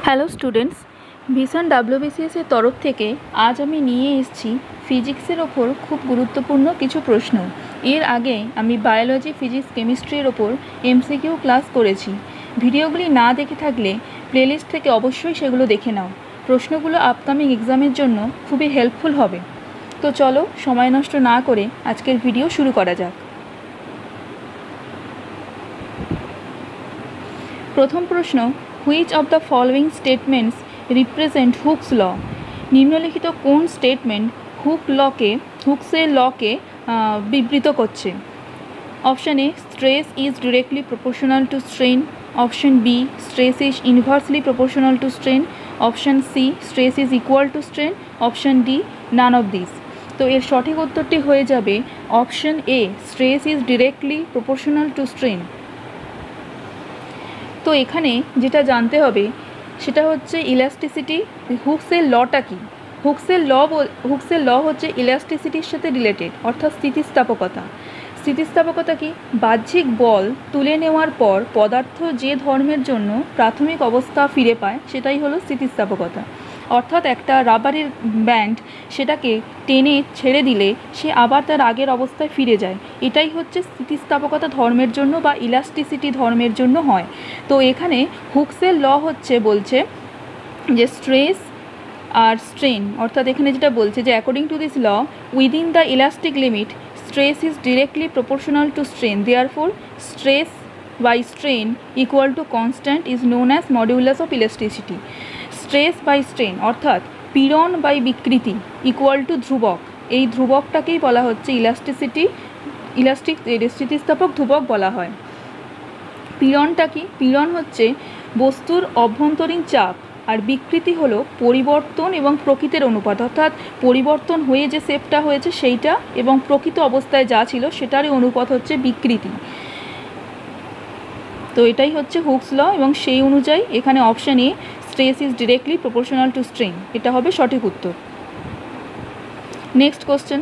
Hello students, vision ডাব্লিউবিসিএসের তরফ থেকে আজ আমি নিয়ে এসেছি ফিজিক্সের ওপর খুব গুরুত্বপূর্ণ কিছু প্রশ্ন। এর আগে আমি বায়োলজি, ফিজিক্স, কেমিস্ট্রির ওপর এমসিকিউ ক্লাস করেছি। ভিডিওগুলি না দেখে থাকলে প্লেলিস্ট থেকে অবশ্যই সেগুলো দেখে নাও। প্রশ্নগুলো আপকামিং এক্সামের জন্য খুবই হেল্পফুল হবে। তো চলো সময় নষ্ট না করে আজকের ভিডিও শুরু করা যাক। প্রথম প্রশ্ন, which of the following statements represent Hooke's law? নিম্নলিখিত কোন স্টেটমেন্ট হুকসের লকে বিবৃত করছে? Option A, stress is directly proportional to strain. Option B, stress is inversely proportional to strain. Option C, stress is equal to strain. Option D, none of this. তো এর সঠিক উত্তরটি হয়ে যাবে option A, stress is directly proportional to strain. তো এখানে যেটা জানতে হবে সেটা হচ্ছে ইলাস্টিসিটি। হুকসের লটা কি? হুকসের ল হচ্ছে ইলাস্টিসিটির সাথে রিলেটেড, অর্থাৎ স্থিতিস্থাপকতা। স্থিতিস্থাপকতা কি? বাহ্যিক বল তুলে নেওয়ার পর পদার্থ যে ধর্মের জন্য প্রাথমিক অবস্থা ফিরে পায় সেটাই হলো স্থিতিস্থাপকতা। অর্থাৎ একটা রাবারের ব্যান্ড, সেটাকে টেনে ছেড়ে দিলে সে আবার তার আগের অবস্থায় ফিরে যায়। এটাই হচ্ছে স্থিতিস্থাপকতা ধর্মের জন্য বা ইলাস্টিসিটি ধর্মের জন্য হয়। তো এখানে হুকসের ল বলছে যে স্ট্রেস আর স্ট্রেন, অর্থাৎ এখানে যেটা বলছে যে according to this law within the elastic limit stress is directly proportional to strain, therefore stress by strain equal to constant is known as modulus of elasticity. Stress by strain অর্থাৎ পীড়ন by বিকৃতি equal to ধ্রুবক। এই ধ্রুবকটাকেই বলা হচ্ছে স্থিতিস্থাপক ধ্রুবক বলা হয়। পীড়নটা কি? পীড়ন হচ্ছে বস্তুর অভ্যন্তরীণ চাপ, আর বিকৃতি হলো পরিবর্তন এবং প্রকৃতির অনুপাত, অর্থাৎ পরিবর্তন হয়ে যে শেপটা হয়েছে সেইটা এবং প্রকৃত অবস্থায় যা ছিল সেটারই অনুপাত হচ্ছে বিকৃতি। তো এটাই হচ্ছে হুকস ল, এবং সেই অনুযায়ী এখানে option A, stress is directly proportional to strain, এটা হবে সঠিক উত্তর। Next question,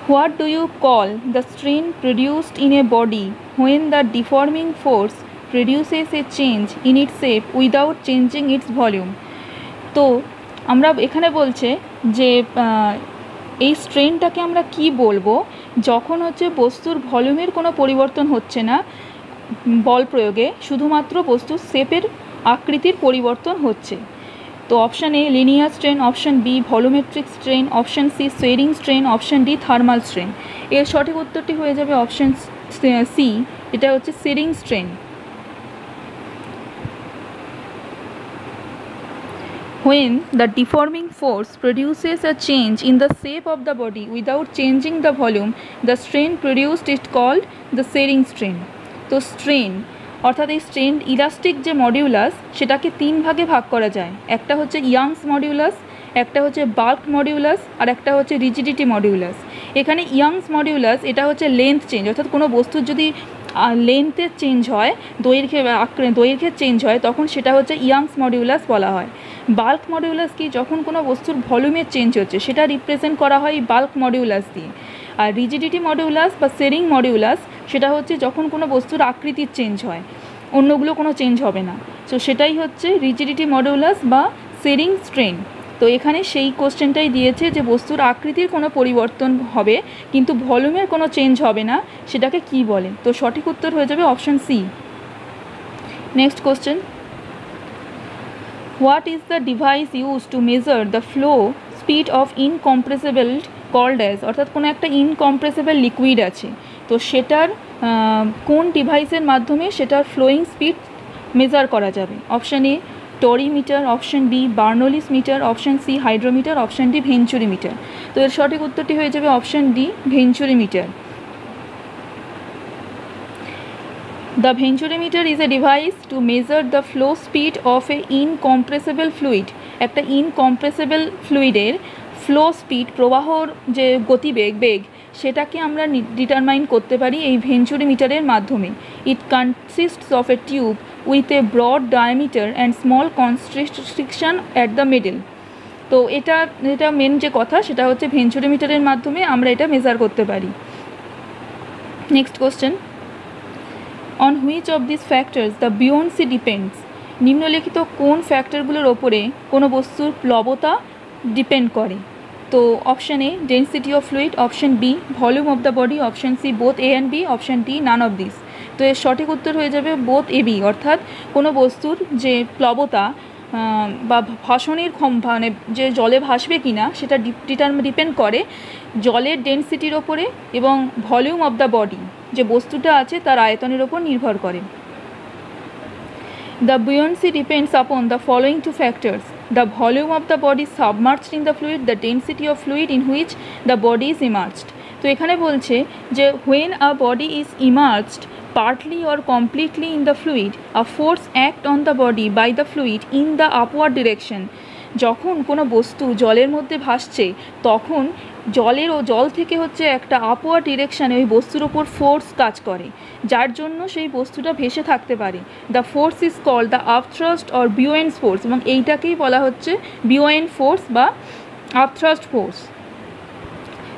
what do you call the strain produced in a body when the deforming force produces a change in its shape without changing its volume? তো আমরা এখানে বলছে যে এই স্ট্রেনটাকে আমরা কি বলবো যখন হচ্ছে বস্তুর ভলিউমের কোনো পরিবর্তন হচ্ছে না বল প্রয়োগে, শুধুমাত্র বস্তুর শেপের আকৃতির পরিবর্তন হচ্ছে। তো option A, linear strain. Option B, volumetric strain. Option C, shearing strain. Option D, thermal strain. এর সঠিক উত্তরটি হয়ে যাবে অপশান সি, এটা হচ্ছে shearing strain. When the deforming force produces a change in the shape of the body without changing the volume, the strain produced is called the shearing strain. তো strain অর্থাৎ এই স্ট্রেন ইলাস্টিক যে modulus সেটাকে তিন ভাগে ভাগ করা যায়। একটা হচ্ছে ইয়াংস মডিউলাস, একটা হচ্ছে বাল্ক মডিউলাস, আর একটা হচ্ছে রিজিডিটি মডিউলাস। এখানে ইয়াংস মডিউলাস এটা হচ্ছে লেন্থ চেঞ্জ, অর্থাৎ কোনো বস্তুর যদি লেন্থের চেঞ্জ হয়, দৈর্ঘ্যের চেঞ্জ হয়, তখন সেটা হচ্ছে ইয়াংস মডিউলাস বলা হয়। বাল্ক মডিউলাস কি? যখন কোনো বস্তুর ভলিউমের চেঞ্জ হচ্ছে সেটা রিপ্রেজেন্ট করা হয় বাল্ক মডিউলাস দিয়ে। আর রিজিডিটি মডিউলাস বা শেরিং মডিউলাস সেটা হচ্ছে যখন কোনো বস্তুর আকৃতির চেঞ্জ হয়, অন্যগুলো কোনো চেঞ্জ হবে না। তো সেটাই হচ্ছে রিজিডিটি মডিউলাস বা শেরিং স্ট্রেন। তো এখানে সেই কোশ্চেনটাই দিয়েছে যে বস্তুর আকৃতির কোনো পরিবর্তন হবে কিন্তু ভলিউমের কোনো চেঞ্জ হবে না, সেটাকে কি বলে? তো সঠিক উত্তর হয়ে যাবে option C. Next question, what is the device use to measure the flow speed of incompressible called as? অর্থাৎ কোনো একটা ইনকম্প্রেসেবল লিকুইড আছে, তো সেটার কোন ডিভাইসের মাধ্যমে সেটার ফ্লোয়িং স্পিড মেজার করা যাবে? Option A, torimeter. Option B, Bernoulli's meter. Option C, hydrometer. Option D, venturi meter. তো এর সঠিক উত্তরটি হয়ে যাবে option D, venturi meter. The venturimeter is a device to measure the flow speed of a incompressible fluid. একটা ইনকম্প্রেসেবল ফ্লুইডের flow speed, প্রবাহর যে বেগ সেটাকে আমরা ডিটারমাইন করতে পারি এই ভেঞ্চুরিমিটারের মাধ্যমে। It consists of a tube with a broad diameter and small constriction at the middle. তো এটা মেন যে কথা সেটা হচ্ছে ভেঞ্চুরিমিটারের মাধ্যমে আমরা এটা মেজার করতে পারি। Next question, on which of these factors the buoyancy depends? নিম্নলিখিত কোন ফ্যাক্টরগুলোর ওপরে কোনো বস্তুর প্লবতা ডিপেন্ড করে? তো option A density of fluid, option B volume of the body, option C both A and B, option D none of this. তো এর সঠিক উত্তর হয়ে যাবে বোথ এ বি, অর্থাৎ কোনো বস্তুর যে প্লবতা বা ভাসনের মানে যে জলে ভাসবে কি না সেটা ডিপেন্ড করে জলের ডেন্সিটির ওপরে এবং ভলিউম অফ দ্য বডি, যে বস্তুটা আছে তার আয়তনের ওপর নির্ভর করে। The buoyancy depends upon the following two factors: the volume of the body submerged in the fluid, the density of fluid in which the body is immersed. তো এখানে বলছে যে when a body is immersed partly or completely in the fluid, a force act on the body by the fluid in the upward direction. যখন কোনো বস্তু জলের মধ্যে ভাসছে তখন জল থেকে হচ্ছে একটা আপওয়ার্ড ডিরেকশানে ওই বস্তুর ওপর ফোর্স কাজ করে, যার জন্য সেই বস্তুটা ভেসে থাকতে পারে। The force is called the upthrust or buoyant force, এবং এইটাকেই বলা হচ্ছে বিওয়েন্ট ফোর্স বা আপথ্রাস্ট ফোর্স।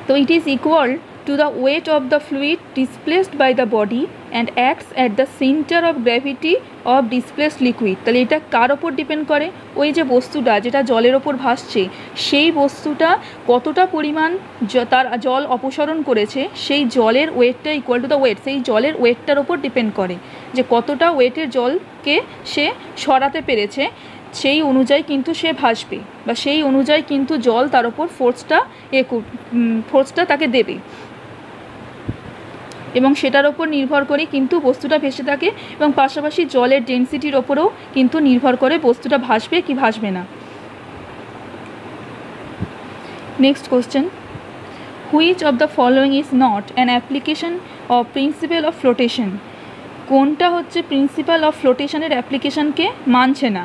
তো it is equal to the weight of the fluid displaced by the body and acts at the center of gravity of displaced liquid. তাহলে এটা কার ওপর depend করে? ওই যে বস্তুটা যেটা জলের ওপর ভাসছে সেই বস্তুটা কতটা পরিমাণ তার জল অপসারণ করেছে সেই জলের ওয়েটটা ইকুয়াল টু দ্য ওয়েট, সেই জলের ওয়েটটার ওপর ডিপেন্ড করে যে কতটা ওয়েটের জলকে সে সরাতে পেরেছে, সেই অনুযায়ী কিন্তু সে ভাসবে বা সেই অনুযায়ী কিন্তু জল তার ওপর ফোর্সটা তাকে দেবে এবং সেটার ওপর নির্ভর করে কিন্তু বস্তুটা ভেসে থাকে এবং পাশাপাশি জলের ডেন্সিটির ওপরেও কিন্তু নির্ভর করে বস্তুটা ভাসবে কি ভাসবে না। Next question, which of the following is not an application of principle of flotation? কোনটা হচ্ছে প্রিন্সিপাল অফ ফ্লোটেশনের অ্যাপ্লিকেশনকে মানছে না?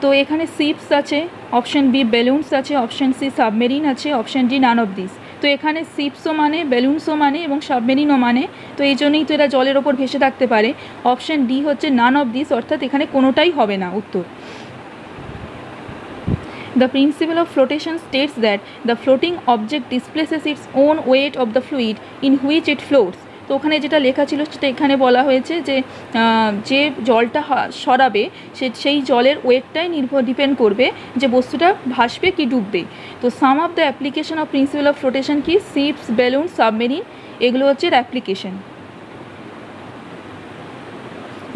তো এখানে শিপস আছে, অপশান বি বেলুনস আছে, অপশান সি সাবমেরিন আছে, option D none of this. তো এখানে শিপসও মানে, বেলুনসও মানে এবং সাবমেরিনও মানে, তো এই জন্যই তো এরা জলের ওপর ভেসে থাকতে পারে। অপশান ডি হচ্ছে নান অফ দিস, অর্থাৎ এখানে কোনোটাই হবে না উত্তর। The principle of flotation states that the floating object displaces its own weight of the fluid in which it floats. তো ওখানে যেটা লেখা ছিল সেটা এখানে বলা হয়েছে যে যে জলটা সরাবে সেই জলের ওয়েটটাই ডিপেন্ড করবে যে বস্তুটা ভাসবে কি ডুববে। তো some of the application of principle of flotation কি? শিপস, বেলুন, সাবমেরিন, এগুলো হচ্ছে application.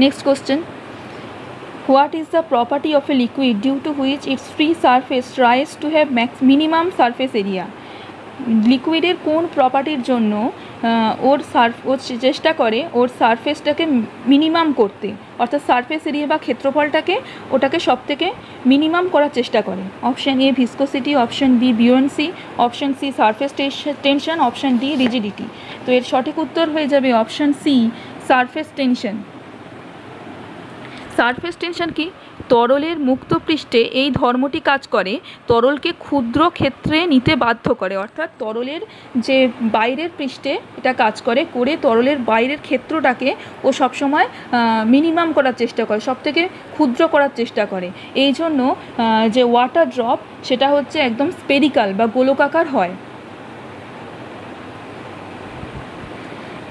Next question, what is the property of a liquid due to which its free surface tries to have minimum surface area? লিকুইডের কোন প্রপার্টির জন্য ওর চেষ্টা করে ওর সারফেসটাকে minimum করতে, অর্থাৎ সারফেস এরিয়া বা ক্ষেত্রফলটাকে ওটাকে সব থেকে মিনিমাম করার চেষ্টা করে? Option A viscosity, option B buoyancy, option C surface tension, option D rigidity. তো এর সঠিক উত্তর হয়ে যাবে option C surface tension. Surface tension কি? তরলের মুক্ত পৃষ্ঠে এই ধর্মটি কাজ করে, তরলকে ক্ষুদ্র ক্ষেত্রে নিতে বাধ্য করে, অর্থাৎ তরলের যে বাইরের পৃষ্ঠে এটা কাজ করে তরলের বাইরের ক্ষেত্রটাকে ও সবসময় মিনিমাম করার চেষ্টা করে, সব থেকে ক্ষুদ্র করার চেষ্টা করে। এই জন্য যে ওয়াটার ড্রপ সেটা হচ্ছে একদম স্পেরিক্যাল বা গোলকাকার হয়।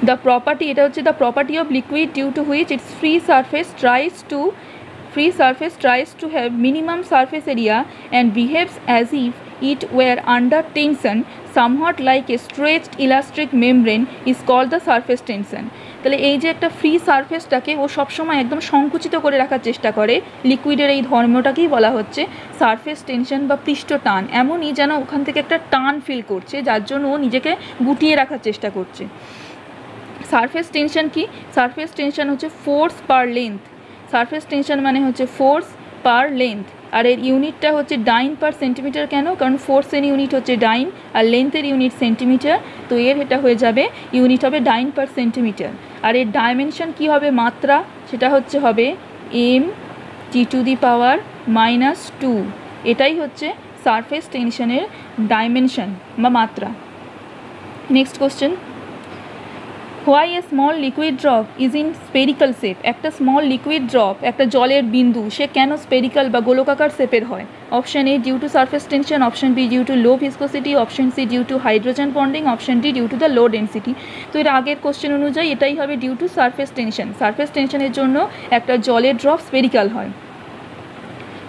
The property, এটা হচ্ছে the property of liquid due to which its free surface tries to have minimum surface area and behaves as if it were under tension, somewhat like a stretched elastic membrane, is called the surface tension. তাহলে এই যে একটা free সারফেসটাকে ও সবসময় একদম সংকুচিত করে রাখার চেষ্টা করে, লিকুইডের এই ধর্মটাকেই বলা হচ্ছে সারফেস টেনশন বা পৃষ্ঠ টান। এমনই যেন ওখান থেকে একটা টান ফিল করছে, যার জন্য ও নিজেকে গুটিয়ে রাখার চেষ্টা করছে। সারফেস টেনশন কি? সারফেস টেনশন হচ্ছে ফোর্স পার লেন্থ। সারফেস টেনশন মানে হচ্ছে ফোর্স পার লেন্থ, আর এর ইউনিটটা হচ্ছে ডাইন পার সেন্টিমিটার। কেন? কারণ ফোর্সের ইউনিট হচ্ছে ডাইন আর লেন্থের ইউনিট সেন্টিমিটার, তো এটা হয়ে যাবে ইউনিট হবে ডাইন পার সেন্টিমিটার। আর এর ডাইমেনশন কি হবে? মাত্রা, সেটা হবে m(t⁻²)। এটাই হচ্ছে সারফেস টেনশনের ডাইমেনশন বা মাত্রা। Next question, why a small liquid drop is in spherical shape? একটা স্মল লিকুইড ড্রপ, একটা জলের বিন্দু, সে কেন স্পেরিক্যাল বা গোলকাকার শেপের হয়? Option A due to surface tension, option B due to low viscosity, option C due to hydrogen bonding, option D due to the low density. তো এর আগের কোশ্চেন অনুযায়ী এটাই হবে due to surface tension. Surface টেনশনের জন্য একটা জলের ড্রপ স্পেরিক্যাল হয়।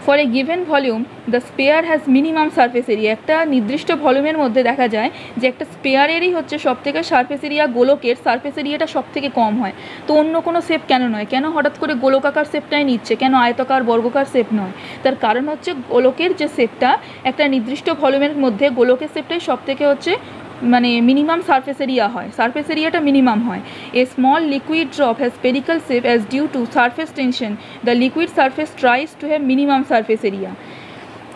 For a given volume the sphere has minimum surface area. একটা নির্দিষ্ট ভলিউমের মধ্যে দেখা যায় যে একটা স্পেয়ারেরই হচ্ছে সবথেকে সারফেস এরিয়া, গোলকের সারফেস এরিয়াটা সবথেকে কম হয়। তো অন্য কোনো শেপ কেন নয়, কেন হঠাৎ করে গোলকাকার শেপটাই নিচ্ছে, কেন আয়তাকার বর্গকার শেপ নয়? তার কারণ হচ্ছে গোলকের যে শেপটা, একটা নির্দিষ্ট ভলিউমের মধ্যে গোলকের শেপটাই সবথেকে হচ্ছে মানে মিনিমাম সারফেস এরিয়া হয়, সারফেস এরিয়াটা মিনিমাম হয়। A small liquid drop has spherical shape as due to surface tension, the liquid surface tries to have minimum surface area.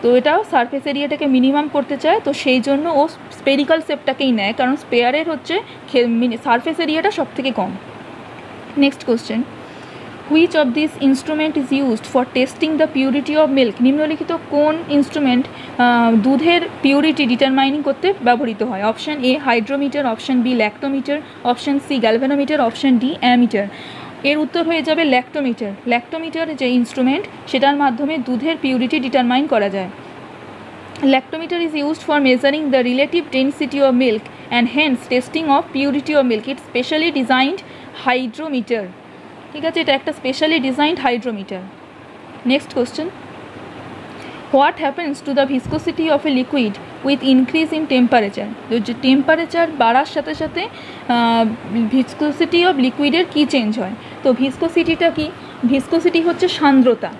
তো এটাও সারফেস এরিয়াটাকে মিনিমাম করতে চায়, তো সেই জন্য ও স্পেরিক্যাল শেপটাকেই নেয়, কারণ স্পেয়ারের হচ্ছে সারফেস এরিয়াটা সব থেকে কম। Next question, which of this instrument is used for testing the purity of milk? নিম্নলিখিত কোন ইনস্ট্রুমেন্ট দুধের পিউরিটি ডিটারমাইনিং করতে ব্যবহৃত হয়? Option A hydrometer, option B lactometer, option C galvanometer, option D ammeter. এর উত্তর হয়ে যাবে ল্যাক্টোমিটার। ল্যাক্টোমিটার যে ইনস্ট্রুমেন্ট, সেটার মাধ্যমে দুধের পিউরিটি ডিটারমাইন করা যায়। Lactometer is used for measuring the relative density of milk and hence testing of purity of milk. It's specially designed hydrometer. ঠিক আছে, এটা একটা specially designed hydrometer. Next question, what happens to the viscosity of a liquid with increase in temperature? তো যে temperature বাড়ার সাথে সাথে viscosity of লিকুইডের key change হয়? তো ভিসকোসিটিটা কি? ভিসকোসিটি হচ্ছে সান্দ্রতা।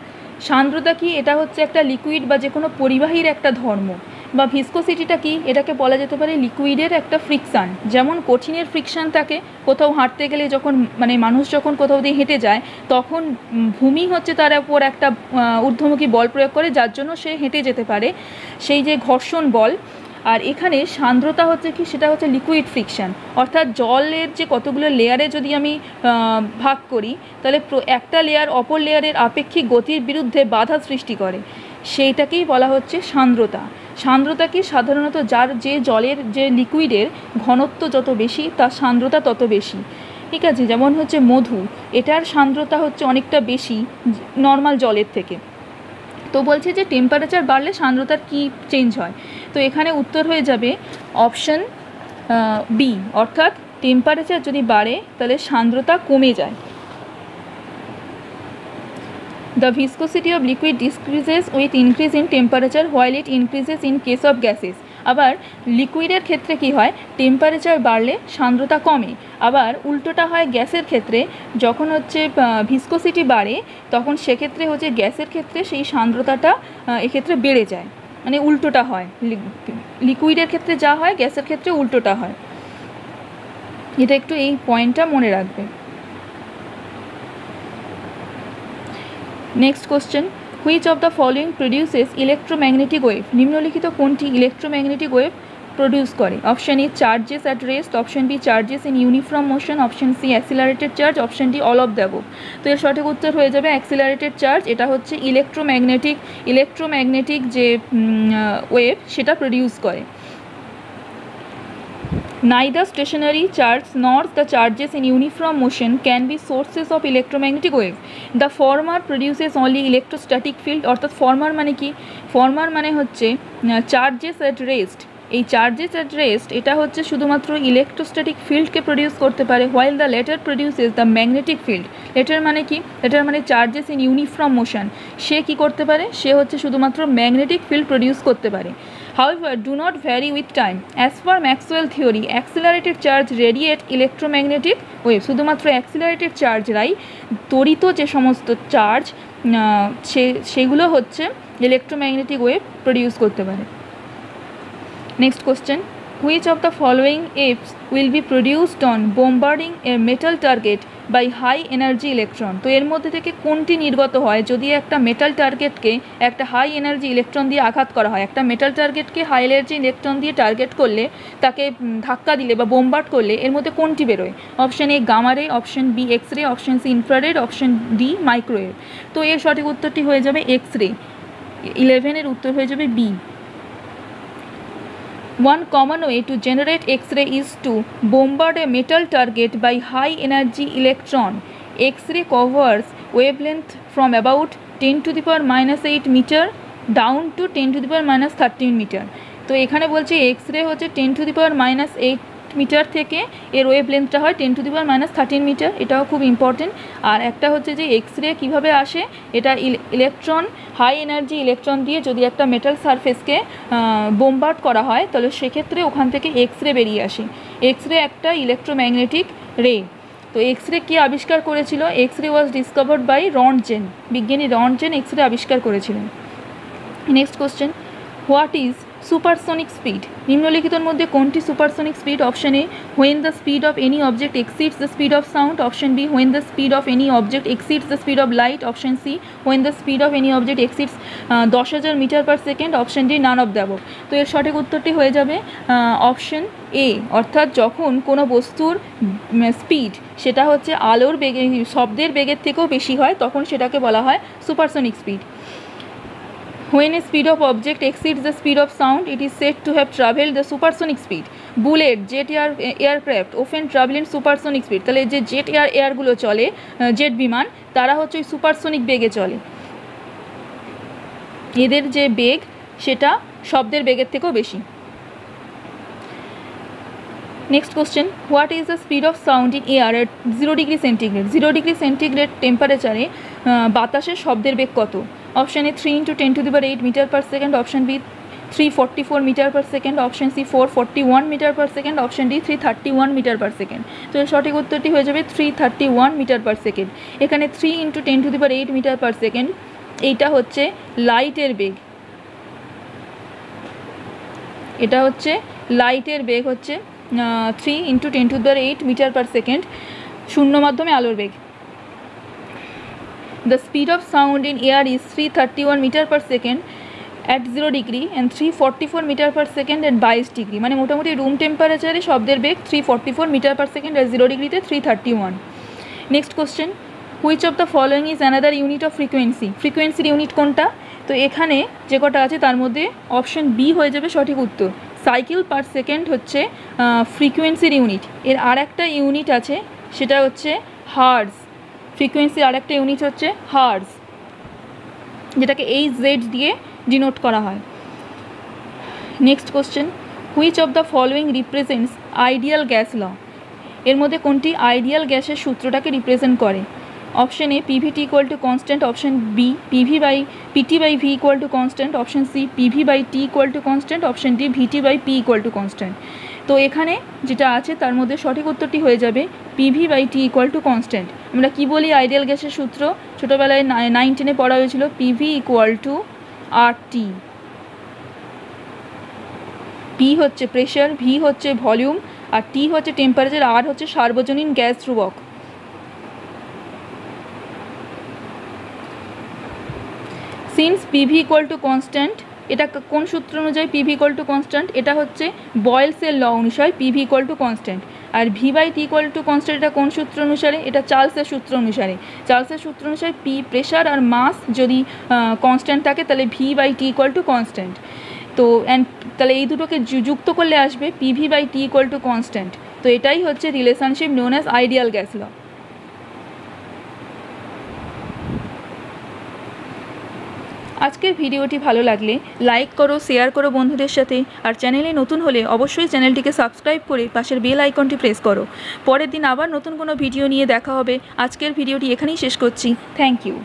সান্দ্রতা কি? এটা হচ্ছে একটা লিকুইড বা যে কোনো পরিবাহীর একটা ধর্ম। বা ভিসকোসিটিটা কি? এটাকে বলা যেতে পারে লিকুইডের একটা ফ্রিকশান। যেমন কঠিনের ফ্রিকশান থাকে, কোথাও হাঁটতে গেলে যখন মানে মানুষ যখন কোথাও দিয়ে হেঁটে যায়, তখন ভূমি হচ্ছে তার উপর একটা ঊর্ধ্বমুখী বল প্রয়োগ করে, যার জন্য সে হেঁটে যেতে পারে, সেই যে ঘর্ষণ বল। আর এখানে সান্দ্রতা হচ্ছে কি? সেটা হচ্ছে লিকুইড ফ্রিকশান। অর্থাৎ জলের যে কতগুলো লেয়ারে যদি আমি ভাগ করি, তাহলে একটা লেয়ার অপর লেয়ারের আপেক্ষিক গতির বিরুদ্ধে বাধা সৃষ্টি করে, সেইটাকেই বলা হচ্ছে সান্দ্রতা। সান্দ্রতা কি? সাধারণত যার যে জলের যে লিকুইডের ঘনত্ব যত বেশি, তার সান্দ্রতা তত বেশি। ঠিক আছে, যেমন হচ্ছে মধু, এটার সান্দ্রতা হচ্ছে অনেকটা বেশি নর্মাল জলের থেকে। তো বলছে যে টেম্পারেচার বাড়লে সান্দ্রতার কি চেঞ্জ হয়? তো এখানে উত্তর হয়ে যাবে অপশান বি, অর্থাৎ টেম্পারেচার যদি বাড়ে তাহলে সান্দ্রতা কমে যায়। The viscosity of liquid decreases with increase in temperature while it increases in case of gases. আবার লিকুইডের ক্ষেত্রে কি হয়? টেম্পারেচার বাড়লে সান্দ্রতা কমে। আবার উল্টোটা হয় গ্যাসের ক্ষেত্রে, যখন হচ্ছে ভিসকোসিটি বাড়ে, তখন সেক্ষেত্রে হচ্ছে গ্যাসের ক্ষেত্রে সেই সান্দ্রতাটা এক্ষেত্রে বেড়ে যায়। মানে উল্টোটা হয়, লিকুইডের ক্ষেত্রে যা হয় গ্যাসের ক্ষেত্রে উল্টোটা হয়। এটা একটু এই পয়েন্টটা মনে রাখবে। Next question, which of the following produces electromagnetic wave? নিম্নলিখিত কোনটি ইলেকট্রোম্যাগনেটিক ওয়েভ প্রডিউস করে? Option A charges at rest, option B charges in uniform motion, option C accelerated charge, option D all of the above. তো এর সঠিক উত্তর হয়ে যাবে accelerated charge. এটা হচ্ছে ইলেকট্রোম্যাগনেটিক যে ওয়েভ সেটা প্রডিউস করে। Neither stationary charge nor the charges in uniform motion can be sources of electromagnetic wave. The former produces only electrostatic field. অর্থাৎ ফর্মার মানে কি? ফর্মার মানে হচ্ছে চার্জেস অ্যাট রেস্ট। এই চার্জেস অ্যাট রেস্ট এটা হচ্ছে শুধুমাত্র ইলেকট্রোস্ট্যাটিক ফিল্ডকে প্রডিউস করতে পারে, while the letter produces the magnetic field. Letter মানে কি? লেটার মানে চার্জেস ইন ইউনিফর্ম মোশন। সে কি করতে পারে? সে হচ্ছে শুধুমাত্র ম্যাগনেটিক ফিল্ড প্রডিউস করতে পারে। However, do not vary with time. As per Maxwell theory, accelerated charge radiate electromagnetic wave. শুধুমাত্র accelerated চার্জরাই ত্বরিত যে সমস্ত চার্জ সেগুলো হচ্ছে ইলেকট্রোম্যাগনেটিক ওয়েভ প্রডিউস করতে পারে। Next question, which of the following apes will be produced on bombarding a metal target by high energy electron? তো এর মধ্যে থেকে কোনটি নির্গত হয় যদি একটা মেটাল টার্গেটকে একটা হাই এনার্জি ইলেকট্রন দিয়ে আঘাত করা হয়? একটা মেটাল টার্গেটকে হাই এনার্জি ইলেকট্রন দিয়ে টার্গেট করলে, তাকে ধাক্কা দিলে বা বোমবার্ড করলে এর মধ্যে কোনটি বেরোয়? Option A gamma ray, option B X ray, option C infrared, option D microwave. তো এর সঠিক উত্তরটি হয়ে যাবে এক্স রে। 11 উত্তর হয়ে যাবে B. One common way to generate X-ray is to bombard a metal target by high energy electron. X-ray covers wavelength from about 10 to the power minus 8 meter down to 10 to the power minus 13 meter. তো এখানে বলছে X ray হচ্ছে 10 to the power minus 8 metre থেকে এর wave লেন্থটা হয় 10⁻⁻13 metre, এটাও খুব important. আর একটা হচ্ছে যে এক্স রে কীভাবে আসে, এটা ইলেকট্রন, হাই এনার্জি ইলেকট্রন দিয়ে যদি একটা মেটাল সারফেসকে বোমবার্ড করা হয় তাহলে সেক্ষেত্রে ওখান থেকে এক্স রে বেরিয়ে আসে। এক্স রে একটা ইলেকট্রোম্যাগনেটিক রে। তো এক্স রে কে আবিষ্কার করেছিল? X ray was discovered by Roentgen, বিজ্ঞানী রন্টজেন এক্স রে আবিষ্কার করেছিলেন। Next question, what is supersonic speed? নিম্নলিখিতর মধ্যে কোনটি supersonic speed? Option A, when the speed of any object exceeds the speed of sound. Option B, when the speed of any object exceeds the speed of light. Option C, when the speed of any object exceeds 10,000 metre per second. Option D, none of the above. তো এর সঠিক উত্তরটি হয়ে যাবে option A, অর্থাৎ যখন কোনো বস্তুর স্পিড সেটা হচ্ছে আলোর বেগে, শব্দের বেগের থেকেও বেশি হয় তখন সেটাকে বলা হয় supersonic speed. When a speed of object exceeds the speed of sound, it is said to have traveled the supersonic speed. Bullet, jet aircraft often travel in supersonic speed. তাহলে যে জেট এয়ারগুলো চলে, জেট বিমান, তারা হচ্ছে ওই supersonic বেগে চলে। এদের যে বেগ সেটা শব্দের বেগের থেকেও বেশি। Next question, what is the speed of sound in air at 0 degree centigrade? 0 degree centigrade টেম্পারেচারে বাতাসের শব্দের বেগ কত? Option A 3 × 10⁸ metre per second. Option B 344 metre per second. Option C 441 metre per second. Option D 331 metre per second. তো এর সঠিক উত্তরটি হয়ে যাবে 331 মিটার পার সেকেন্ড। এখানে 3 × 10⁸ মিটার পার সেকেন্ড এইটা হচ্ছে লাইটের বেগ, এটা হচ্ছে লাইটের বেগ হচ্ছে 3 × 10⁸ মিটার পার সেকেন্ড, শূন্য মাধ্যমে আলোর বেগ। The speed of sound in air is 331 meter per second at 0 degree and 344 meter per second at 22 degree। মানে মোটামুটি রুম টেম্পারেচারে শব্দের বেগ 344 মিটার পার সেকেন্ড আর 0 ডিগ্রিতে 331। Next question, which of the following is another unit of frequency? ফ্রিকোয়েন্সির unit কোনটা? তো এখানে যে কটা আছে তার মধ্যে অপশন বি হয়ে যাবে সঠিক উত্তর। সাইকেল পার সেকেন্ড হচ্ছে ফ্রিকোয়েন্সির ইউনিট। এর আর একটা ইউনিট আছে সেটা হচ্ছে হার্জ। ফ্রিকোয়েন্সির আরেকটা ইউনিট হচ্ছে হার্জ, যেটাকে HZ দিয়ে ডিনোট করা হয়। Next question, which of the following represents ideal gas law? এর মধ্যে কোনটি আইডিয়াল গ্যাসের সূত্রটাকে রিপ্রেজেন্ট করে? Option A, PVT = constant. Option B, PT/V = constant. Option C, PV/T = constant. Option D, VT/P = constant. তো এখানে যেটা আছে তার মধ্যে সঠিক উত্তরটি হয়ে যাবে PV/T = কনস্ট্যান্ট। আমরা কি বলি আইডিয়াল গ্যাসের সূত্র? ছোটোবেলায় 9-10-এ পড়া হয়েছিল, PV = RT। P হচ্ছে প্রেশার, V হচ্ছে ভলিউম, আর T হচ্ছে টেম্পারেচার, R হচ্ছে সার্বজনীন গ্যাস ধ্রুবক। সিন্স PV = কনস্ট্যান্ট, এটা কোন সূত্র অনুযায়ী PV = কনস্ট্যান্ট? এটা হচ্ছে বয়েলসের ল অনুসারে PV = কনস্ট্যান্ট। আর V/T = কনস্ট্যান্ট এটা কোন সূত্র অনুসারে? এটা চার্লসের সূত্র অনুসারে। চার্লসের সূত্র অনুসারে P প্রেশার আর মাস যদি কনস্ট্যান্ট থাকে তাহলে V/T = কনস্ট্যান্ট। তো তাহলে এই দুটোকে যুক্ত করলে আসবে PV/T = কনস্ট্যান্ট। তো এটাই হচ্ছে relationship known as ideal gas law. আজকের ভিডিওটি ভালো লাগলে লাইক করো, শেয়ার করো বন্ধুদের সাথে, আর চ্যানেলে নতুন হলে অবশ্যই চ্যানেলটিকে সাবস্ক্রাইব করে পাশের বেল আইকনটি প্রেস করো। পরের দিন আবার নতুন কোনো ভিডিও নিয়ে দেখা হবে। আজকের ভিডিওটি এখানেই শেষ করছি। Thank you.